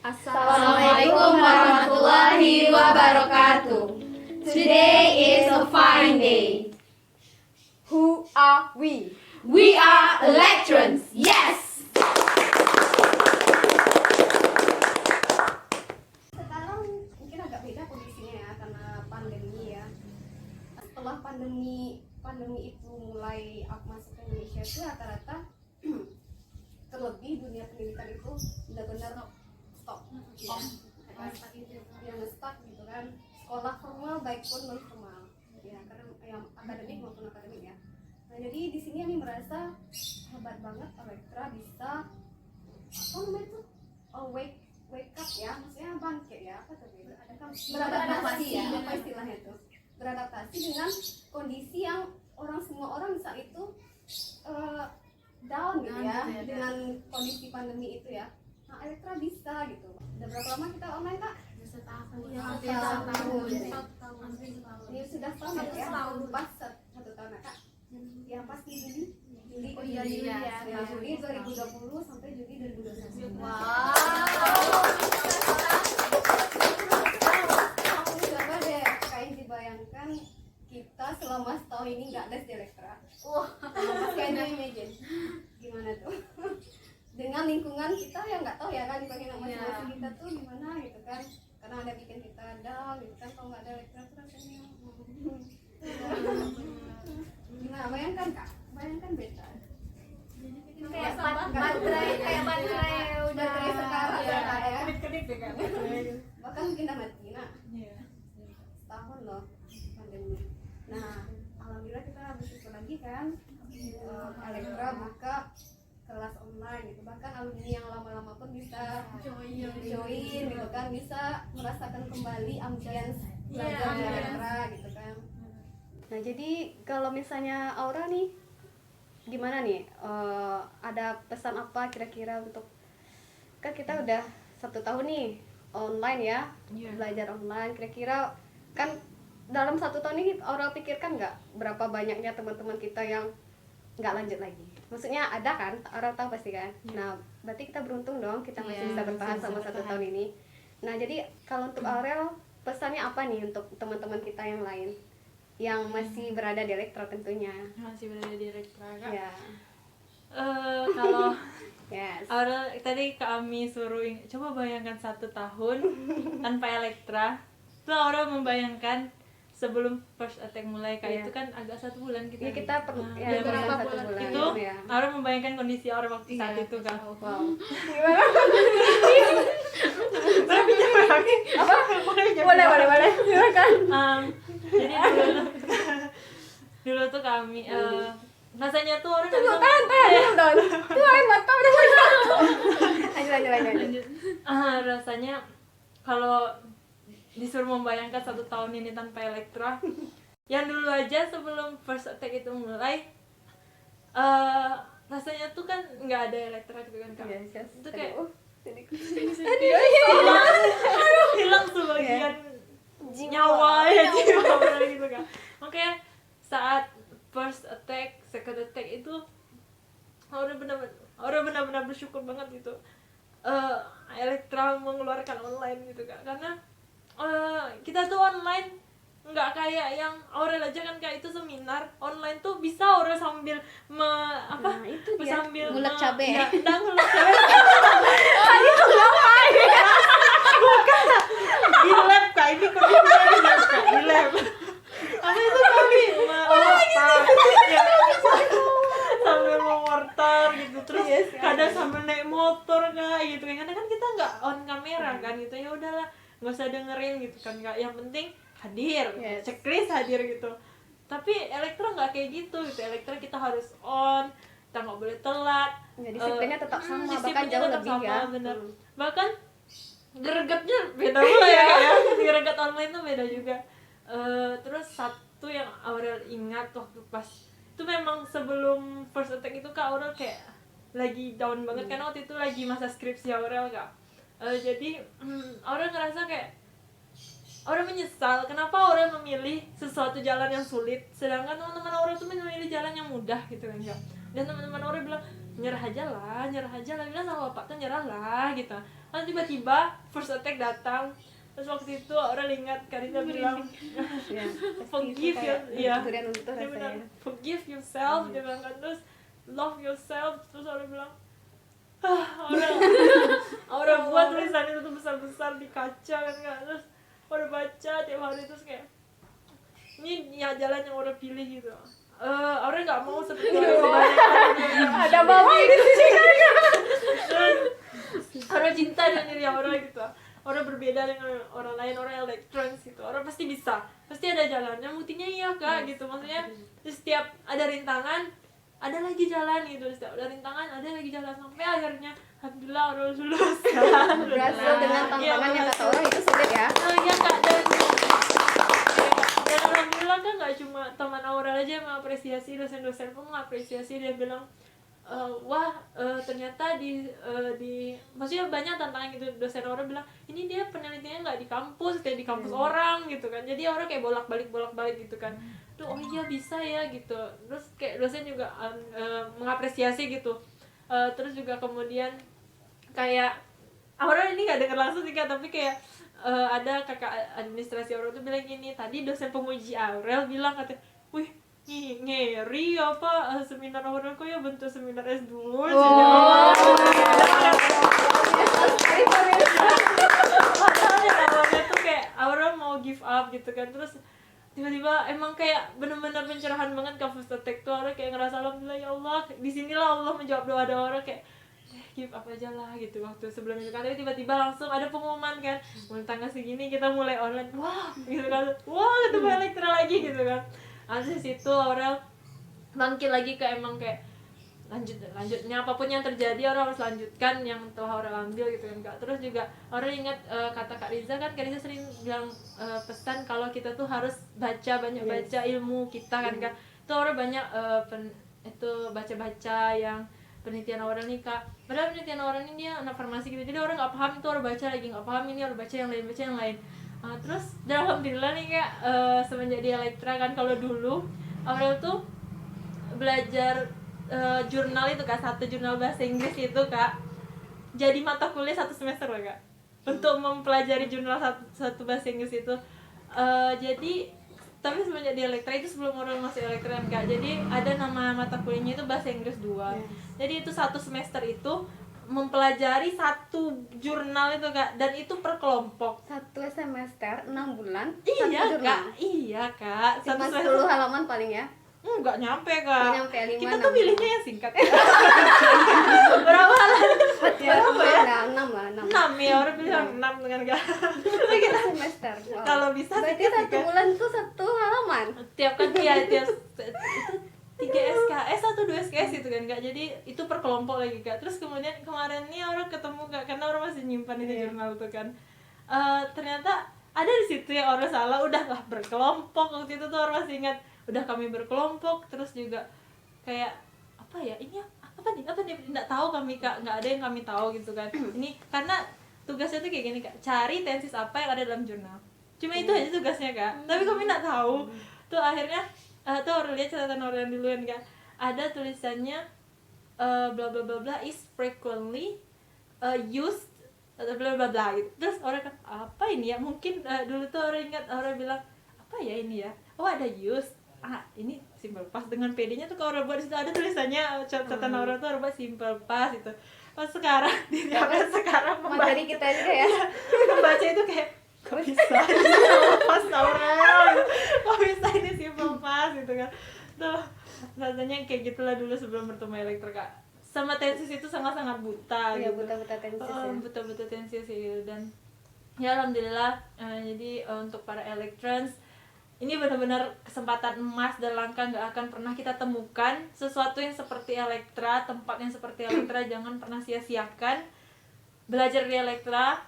Assalamualaikum warahmatullahi wabarakatuh. Today is a fine day. Who are we? We are electrons. Yes. Sekarang mungkin agak beda kondisinya ya karena pandemi ya. Setelah pandemi itu mulai masuk ke Indonesia itu rata-rata terlebih dunia pendidikan itu benar-benar stop ya. Yang stuck gitu kan, sekolah formal baik pun non formal ya, karena yang akademik maupun akademik ya. Nah jadi di sini Ani merasa hebat banget Elektra bisa apa namanya itu wake up ya, maksudnya bangkit ya, apa tuh beradaptasi ya, apa istilahnya itu, beradaptasi dengan kondisi yang semua orang saat itu down gitu ya, dengan kondisi pandemi itu ya. Nah Elektra bisa gitu. Udah berapa lama kita online Kak? Setahun. Ini sudah setahun ya? Pas satu tahun ya Kak? Ya pasti Juli ya, Juli 2020 sampai Juli 2021. Wow. Coba deh kayak dibayangkan kita selama setahun ini nggak les di Elektra. Can you imagine? Gimana tuh? Dengan lingkungan kita yang nggak tahu ya kan, lingkungan masing-masing kita tuh gimana gitu kan, karena ada bikin kita down gitu kan, kalau nggak ada Elektra tuh rasanya gimana, bayangkan Kak, bayangkan beta Kayak baterai udah sekarang ya. ya, Kedip ya kan? bahkan mungkin udah mati. Nah Iya. setahun loh pandemi. Nah alhamdulillah kita bersyukur lagi kan, Elektra buka kelas online gitu, bahkan alumni yang lama-lama pun bisa join gitu kan, bisa merasakan kembali ambience belajar di Elektra gitu kan. Nah jadi kalau misalnya Aura nih gimana nih, ada pesan apa kira-kira untuk, kan kita udah 1 tahun nih online ya, belajar online, kira-kira kan dalam 1 tahun ini Aura pikirkan nggak berapa banyaknya teman-teman kita yang nggak lanjut lagi? Maksudnya ada kan, orang tahu pasti kan. Nah berarti kita beruntung dong, kita masih bisa bertahan sama 1 tahun ini. Nah jadi kalau untuk Aurel, pesannya apa nih untuk teman-teman kita yang lain yang masih berada di Elektra tentunya? Masih berada di Elektra Kak. Ya. Kalau Yes. Aurel tadi kami suruh coba bayangkan 1 tahun tanpa Elektra. Itu Aurel membayangkan sebelum first attack mulai kayak itu kan agak 1 bulan kita. Ya kita ya, berapa 1 bulan itu ya. Aurel membayangkan kondisi Aurel waktu saat itu kan. Wow. Boleh. Silakan. Jadi dulu tuh kami rasanya tuh orang Tahan. Tuh air mata udah lanjut. Rasanya kalau disuruh membayangkan 1 tahun ini tanpa Elektra, yang dulu aja sebelum first attack itu mulai, rasanya tuh kan nggak ada Elektra gitu kan Kak. Yes. Itu kayak Aduh. hilang sebagian nyawa ya jiwa gitu kan. Makanya saat first attack, second attack itu orang benar-benar bersyukur banget gitu. Elektra mengeluarkan online gitu Kak, karena kita tuh online nggak kayak yang Aurel aja kan Kak, itu seminar online tuh bisa Aurel sambil sambil ngulek cabe. ngulek cabe bukan di lab Kak, ini kondisinya di lab Kak, di lab tapi itu kami sambil memortar gitu, terus kadang sambil naik motor Kak gitu kan, karena kan kita nggak on kamera kan gitu, ya udahlah nggak usah dengerin gitu kan Kak, yang penting hadir, checklist hadir gitu. Tapi Elektra nggak kayak gitu. Elektra kita harus on, kita nggak boleh telat. Jadi disiplinnya tetap sama, bahkan disiplinnya jauh tetap lebih sama, ya. bener. Bahkan gregetnya beda pula ya Kak, ya. Greget online tuh beda juga. Terus satu yang Aurel ingat waktu pas itu memang sebelum first attack itu Kak, Aurel kayak lagi down banget karena waktu itu lagi masa skripsi Aurel Kak. Jadi Aurel ngerasa kayak Aurel menyesal kenapa Aurel memilih sesuatu jalan yang sulit, sedangkan teman-teman Aurel tuh memilih jalan yang mudah gitu kan Kak. dan teman-teman Aura bilang nyerah aja lah, bilang sama bapak tuh nyerah lah gitu. Lalu tiba-tiba first attack datang. Terus waktu itu Aura ingat Karina bilang Ya, forgive itu kayak ya, durian utuh dia bilang rasanya. forgive yourself, dia bilang kan, terus love yourself. Terus Aura bilang Aura buat tulisan itu tuh besar-besar di kaca kan Kak. Terus Aura baca tiap hari, terus kayak ini ya jalan yang Aura pilih gitu. Aura nggak mau seperti orang sebanyak Ada bawa gitu sih. Aura cinta dengan diri Aura gitu. Aura berbeda dengan orang lain, orang electrons gitu. Aura pasti bisa, pasti ada jalannya. Buktinya iya Kak gitu. Maksudnya setiap ada rintangan ada lagi jalan gitu. Setiap ada rintangan ada lagi jalan, sampai akhirnya alhamdulillah Aura lulus. Berhasil dengan tantangan yang kata orang itu sulit ya. Iya Kak, dan alhamdulillah kan nggak cuma teman Aura aja yang mengapresiasi, dosen-dosen pun mengapresiasi. Dia bilang wah ternyata di maksudnya banyak tantangan gitu. Dosen Aura bilang ini dia penelitiannya nggak di kampus, kayak di kampus orang gitu kan. Jadi Aura kayak bolak-balik gitu kan. Tuh oh iya bisa ya gitu. Terus kayak dosen juga mengapresiasi gitu. Terus juga kemudian kayak Aura ini nggak dengar langsung sih Kak, tapi kayak ada kakak administrasi Aura tuh bilang gini, tadi dosen penguji Aurel bilang katanya, wih ngeri apa seminar Aurel kok ya bentuk seminar S2 padahal yang awalnya tuh kayak Aura mau give up gitu kan. Terus tiba-tiba emang kayak benar-benar pencerahan banget ke first attack tuh. Aura kayak ngerasa alhamdulillah ya Allah, disinilah Allah menjawab doa Aura, kayak give up aja lah gitu waktu sebelum itu kan. Tapi tiba-tiba langsung ada pengumuman kan, mulai tanggal segini kita mulai online. Wah gitu kan, wah ketemu Elektra lagi gitu kan. Habis situ Aurel bangkit lagi ke emang kayak lanjutnya apapun yang terjadi Aurel harus lanjutkan yang telah Aurel ambil gitu kan Kak. Terus juga Aurel ingat kata Kak Riza kan, Kak Riza sering bilang pesan kalau kita tuh harus banyak baca ilmu kita kan Kak. Itu Aurel banyak itu baca-baca yang penelitian Aurel nih Kak. Padahal penelitian Aurel ini dia anak farmasi gitu, jadi orang nggak paham itu Aurel baca lagi, nggak paham ini Aurel baca yang lain. Terus dan alhamdulillah nih Kak, semenjak di Elektra kan, kalau dulu Aurel tuh belajar jurnal itu Kak, satu jurnal bahasa Inggris itu Kak, jadi mata kuliah 1 semester lah Kak, untuk mempelajari jurnal satu bahasa Inggris itu. Jadi tapi semenjak di Elektra itu, sebelum Aurel masuk Elektra Kak, jadi ada nama mata kuliahnya itu bahasa Inggris 2. Jadi itu 1 semester itu mempelajari satu jurnal itu Kak, dan itu per kelompok. 1 semester 6 bulan. Iya satu Kak, iya Kak. Cuma 1 10 halaman paling ya. Enggak nyampe Kak. Nggak nyampe, 5, Kita 6. tuh pilihnya yang singkat. Berapa halaman? Berapa ya? 6 lah, 6. 6 ya, orang bilang 6 dengan Kak. Kita semester. Wow. Kalau bisa berarti sih 1 bulan tuh 1 halaman. tiap kan ya tiap itu 3 SKS atau 2 SKS itu kan Kak. Jadi itu per kelompok lagi Kak. Terus kemudian kemarin nih orang ketemu Kak, karena orang masih nyimpan itu jurnal tuh kan. Ternyata ada di situ yang orang salah, udah lah berkelompok. Waktu itu tuh orang masih ingat, udah kami berkelompok. Terus juga kayak apa ya, ini apa nih nggak tahu kami Kak, nggak ada yang kami tahu gitu kan. Ini karena tugasnya tuh kayak gini Kak, cari tensis apa yang ada dalam jurnal, cuma itu aja tugasnya Kak. Tapi kami nggak tahu. Tuh akhirnya tuh orang lihat catatan orang duluan Kak, ada tulisannya bla bla bla bla is frequently used bla bla bla gitu. Terus orang kan apa ini ya, mungkin dulu tuh orang ingat, orang bilang apa ya ini ya, oh ada used, ini simple past dengan PD-nya tuh. Kalau orang buat di situ ada tulisannya catatan orang tuh orang buat simple past itu. Pas sekarang sekarang Materi kita juga ya. membaca itu kayak kok bisa pas Aurel, kok bisa ini simple past gitu kan. Tuh rasanya kayak gitulah dulu sebelum bertemu Elektra Kak. Sama tensis itu sangat-sangat buta Iya, gitu. buta-buta tensis ya. Buta-buta tensis gitu. Dan ya alhamdulillah jadi untuk para Electrons ini benar-benar kesempatan emas dan langka, nggak akan pernah kita temukan sesuatu yang seperti Elektra, tempat yang seperti Elektra. Jangan pernah sia-siakan belajar di Elektra.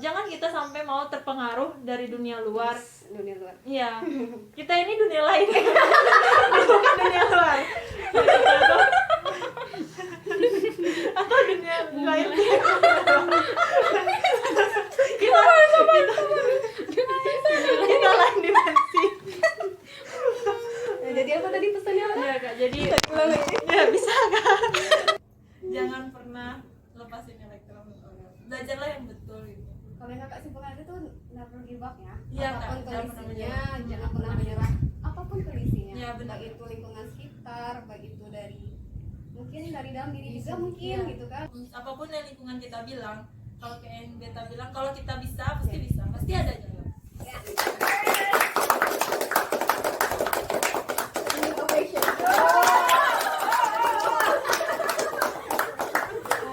Jangan kita sampai mau terpengaruh dari dunia luar. Dunia luar. Iya, kita ini dunia lain, bukan dunia luar. Atau dunia lain. Kita lain dimensi. Jadi apa tadi pesannya? Iya Kak, jadi ya jangan pernah lepasin elektron. Belajarlah yang betul gitu. Kalau yang kakak simpulkan itu never give up ya. Iya, Apapun Kak, jangan pernah kondisinya, menyerah. jangan pernah menyerah. Apapun kondisinya, Iya, benar. baik itu lingkungan sekitar, baik itu dari mungkin dari dalam diri juga mungkin Iya. gitu kan. Apapun yang lingkungan kita bilang, kalau kayak yang Beta bilang, kalau kita bisa pasti bisa, pasti ada jalan. Nah,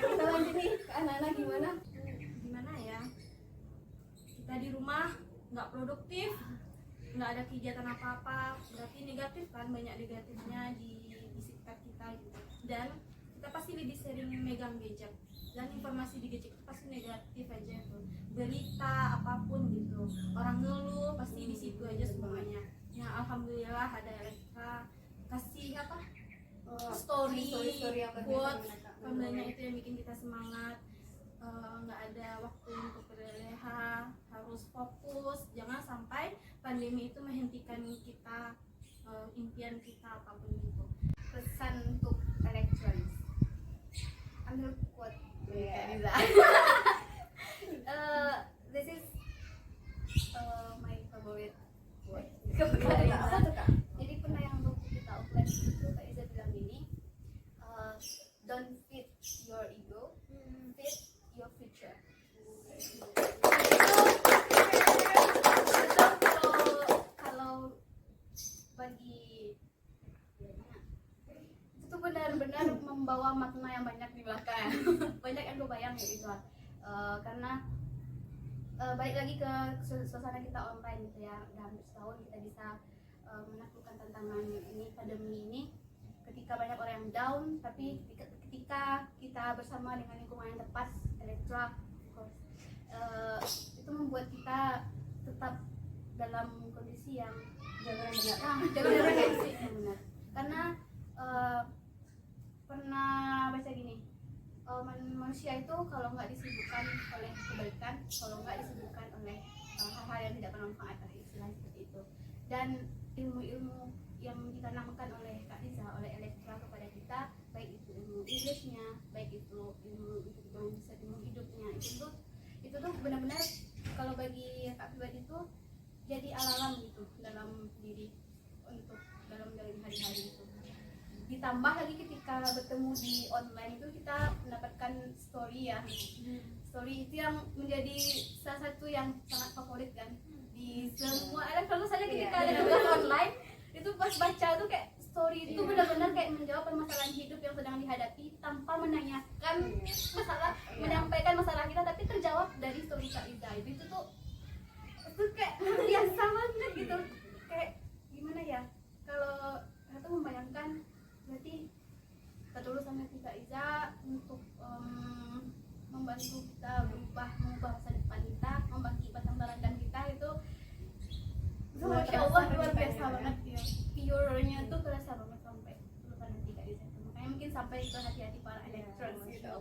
kita lanjut nih ke anak-anak gimana? Gimana ya? Kita di rumah nggak produktif, nggak ada kegiatan apa-apa, berarti negatif kan, banyak negatifnya di sekitar kita gitu. Dan kita pasti lebih sering megang gadget, dan informasi di gadget itu pasti negatif aja tuh, berita apapun gitu, orang ngeluh pasti di situ aja semuanya. Nah alhamdulillah ada Elektra kasih apa story, apa quote, biasa kabarnya itu yang bikin kita semangat. Nggak ada waktu untuk berleha, harus fokus, jangan sampai pandemi itu menghentikan kita, impian kita apapun itu. pesan untuk electrons. Ambil quote. Yeah. This is my favorite quote. Kebetulan. Apa tuh kak? Jadi pernah yang waktu kita offline itu Kak Iza bilang gini, don't feed your ego, feed your future. Kalau bagi itu tuh benar-benar membawa makna yang banyak di belakang. Banyak yang gue bayang ya itu. Karena balik lagi ke suasana kita online gitu ya, udah hampir setahun kita bisa menaklukkan tantangan ini, pandemi ini, ketika banyak orang yang down, tapi ketika kita bersama dengan lingkungan yang tepat, Elektra, of course, itu membuat kita tetap dalam kondisi yang jaga kondisi yang benar. Karena pernah baca gini, manusia itu kalau nggak disibukkan oleh kebaikan, kalau nggak disibukkan oleh hal-hal yang tidak bermanfaat, ada istilah seperti itu. Dan ilmu-ilmu yang ditanamkan oleh Kak Liza, oleh Elektra kepada kita, baik itu ilmu Inggrisnya, baik itu ilmu mindset, ilmu hidupnya, itu tuh benar-benar kalau bagi Kak pribadi itu jadi alam gitu dalam diri untuk dalam hari-hari itu. Ditambah lagi ketika bertemu di online itu kita mendapatkan story ya, story itu yang menjadi salah satu yang sangat favorit kan di semua. Ada kalau saya ketika ada tugas online itu pas baca tuh kayak story itu benar-benar kayak menjawab permasalahan hidup yang sedang dihadapi tanpa menanyakan masalah, menyampaikan masalah kita, tapi terjawab dari story Kak Iza. Itu kayak luar biasa banget gitu, kayak gimana ya, kalau aku membayangkan berarti ketulusan Kak Iza untuk membantu kita mengubah masa depan kita, membangkitkan talenta kita itu Masya Allah luar biasa banget ya. Pure-nya tuh terasa banget sampai ketulusan hati Kak Iza. Makanya mungkin sampai ke hati-hati para elektrons gitu.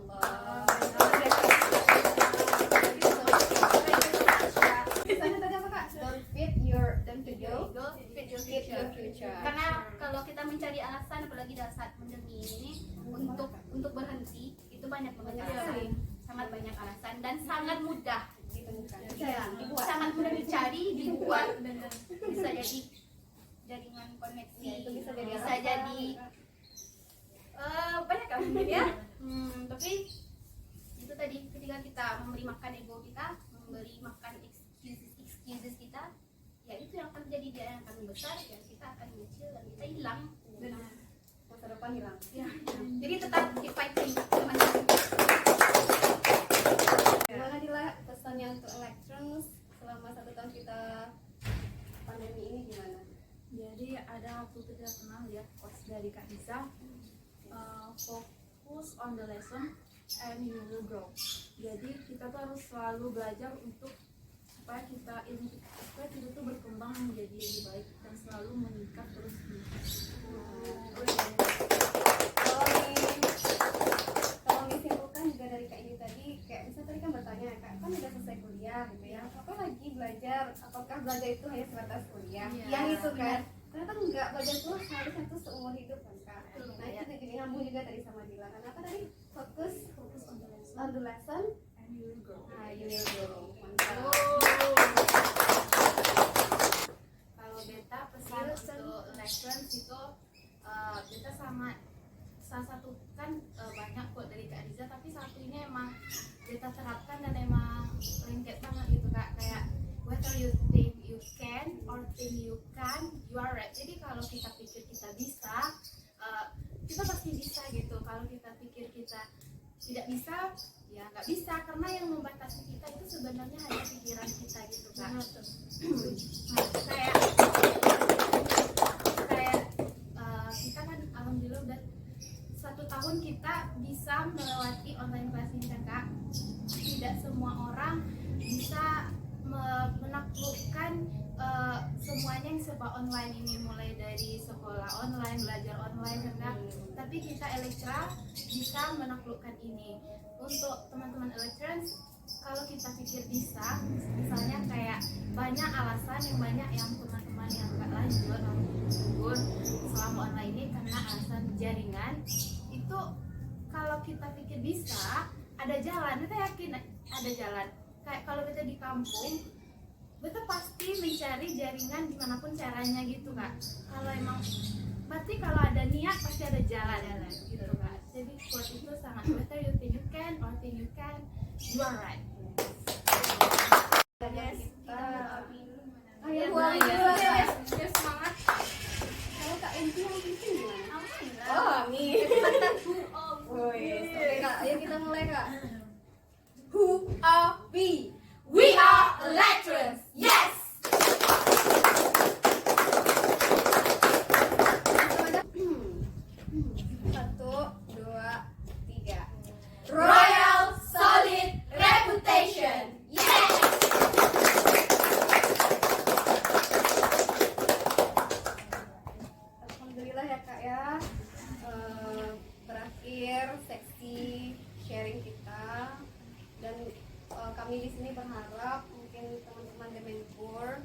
Pesannya tadi apa Kak? Don't feed your ego, feed your future. Karena kalau kita mencari alasan, apalagi saat pandemi ini, untuk berhenti itu banyak banget alasan, sangat banyak alasan dan sangat mudah ditemukan. Dibuat sangat mudah dicari, dibuat, bisa jadi jaringan koneksi, bisa jadi banyak kan ya. Tapi itu tadi ketika kita memberi makan ego kita, memberi makan excuses kita, ya itu yang akan menjadi dia yang akan besar, ya kita akan kecil dan kita hilang. Benar. Masa depan hilang. Ya. Jadi tetap keep fighting teman-teman. Gimana Dila pesannya untuk Electrons selama 1 tahun kita pandemi ini gimana? Jadi ada aku tidak pernah lihat quotes dari Kak Iza, focus on the lesson and you will grow. Jadi kita tuh harus selalu belajar untuk supaya kita tuh berkembang menjadi lebih baik dan selalu meningkat terus. Kalau disimpulkan juga dari Kak ini tadi, kayak misalnya tadi kan bertanya, Kak kan udah selesai kuliah gitu ya, apa lagi belajar? Apakah belajar itu hanya sebatas kuliah? Iya, Yang itu kan, ternyata enggak, belajar itu harusnya tuh seumur hidup kan Kak. Nah itu jadi nyambung juga tadi sama Dila, karena apa tadi fokus Focus on the lesson on the lesson. and you will grow. Nah, you will grow. Mantap. Kalau beta pesan untuk lessons itu beta sama salah satu kan banyak kok dari Kak Riza, tapi satu ini emang beta terapkan dan emang lengket banget gitu Kak, kayak whether you think you can or think you can, you are right. Jadi kalau kita pikir kita bisa, kita pasti bisa gitu. Kalau kita pikir kita tidak bisa, ya nggak bisa, karena yang membatasi kita itu sebenarnya hanya pikiran kita gitu Kak. Nah, kayak kita kan alhamdulillah udah 1 tahun kita bisa melewati online class ini kan Kak. Tidak semua orang bisa menaklukkan semuanya yang serba online ini, mulai dari sekolah online, belajar online kan Kak. Tapi kita Elektra bisa menaklukkan ini. Untuk teman-teman Elektrans, kalau kita pikir bisa, misalnya kayak banyak alasan yang banyak yang teman-teman yang nggak lanjut selama online ini karena alasan jaringan. Itu kalau kita pikir bisa, ada jalan, kita yakin ada jalan. Kayak kalau kita di kampung, kita pasti mencari jaringan dimanapun caranya gitu Kak. Kalau emang berarti kalau ada niat pasti ada jalan gitu Kak. Jadi quote itu sangat whether you think you can or think you can, you are right. Yes. Kita Oh ya, yes, semangat. Kalau Kak Enti yang penting gimana? Amin. Oh, amin. Oh, yes. Oke Kak, ayo kita mulai Kak. Who are we? We are Electrons. Yes. Satu, dua, tiga. Royal solid reputation. Yes. Alhamdulillah ya Kak ya. Berakhir seksi sharing kita dan kami di sini berharap mungkin teman-teman Demenpur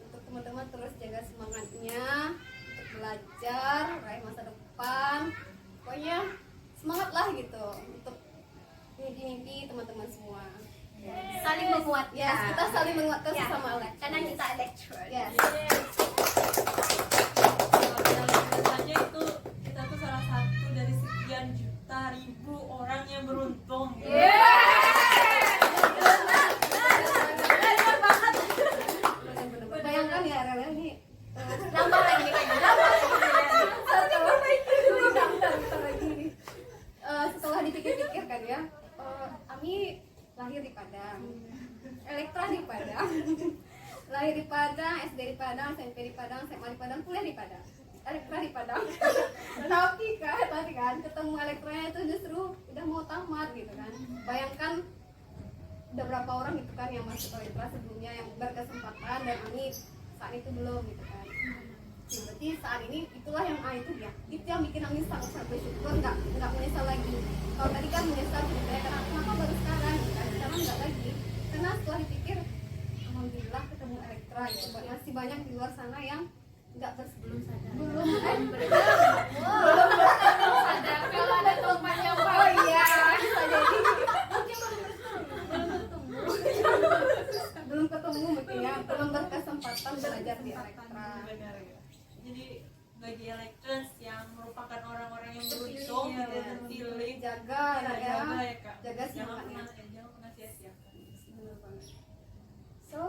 untuk teman-teman terus jaga semangatnya untuk belajar, raih masa depan. Pokoknya semangat lah gitu untuk mimpi-mimpi teman-teman semua. Saling menguatkan. Yes, kita saling menguatkan Ya, sesama Alex. karena kita elektron. Yes. Biasanya itu kita tuh salah satu dari sekian juta ribu orang yang beruntung. Bayangkan ya Rel ini Nambah lagi setelah dipikir-pikir kan ya, Ami lahir di Padang, Elektra di Padang, lahir di Padang, SD di Padang, SMP di Padang, SMA di Padang, kuliah di Padang, Elektra di Padang. Tapi kan tadi kan ketemu Elektranya itu justru udah mau tamat gitu kan. Bayangkan udah berapa orang gitu kan yang masuk Elektra sebelumnya yang berkesempatan dan Ami saat itu belum gitu kan. Nah, berarti saat ini itulah yang itu dia, itu yang bikin Ami sangat bersyukur, nggak menyesal lagi. Kalau tadi kan menyesal gitu ya, karena kenapa baru sekarang gitu kan, sekarang nggak lagi. Karena setelah dipikir, alhamdulillah ketemu Elektra gitu. Masih banyak di luar sana yang nggak belum sadar. belum Sadar kalau ada tempat yang oh iya bisa jadi belum ketemu mungkin ya, belum berkesempatan belajar di Elektra. Benar ya. Jadi bagi Electrons yang merupakan orang-orang yang beruntung Iya, gitu terpilih, jaga kita ya, jaga ya Kak. jaga Jangan semangatnya. pernah sia-siakan. Bener banget. So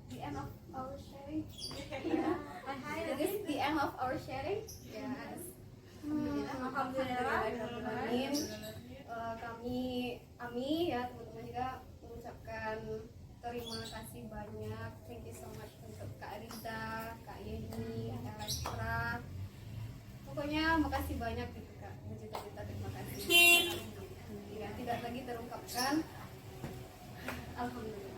the end of our sharing. It is the end of our sharing. Yes. Alhamdulillah. Amin. Kami Ami ya teman-teman juga mengucapkan terima kasih banyak. Thank you so much untuk Kak Riza, Kak Yeni, Elektra. Pokoknya makasih banyak gitu Kak. Berjuta-juta terima kasih. Tidak lagi terungkapkan. Alhamdulillah.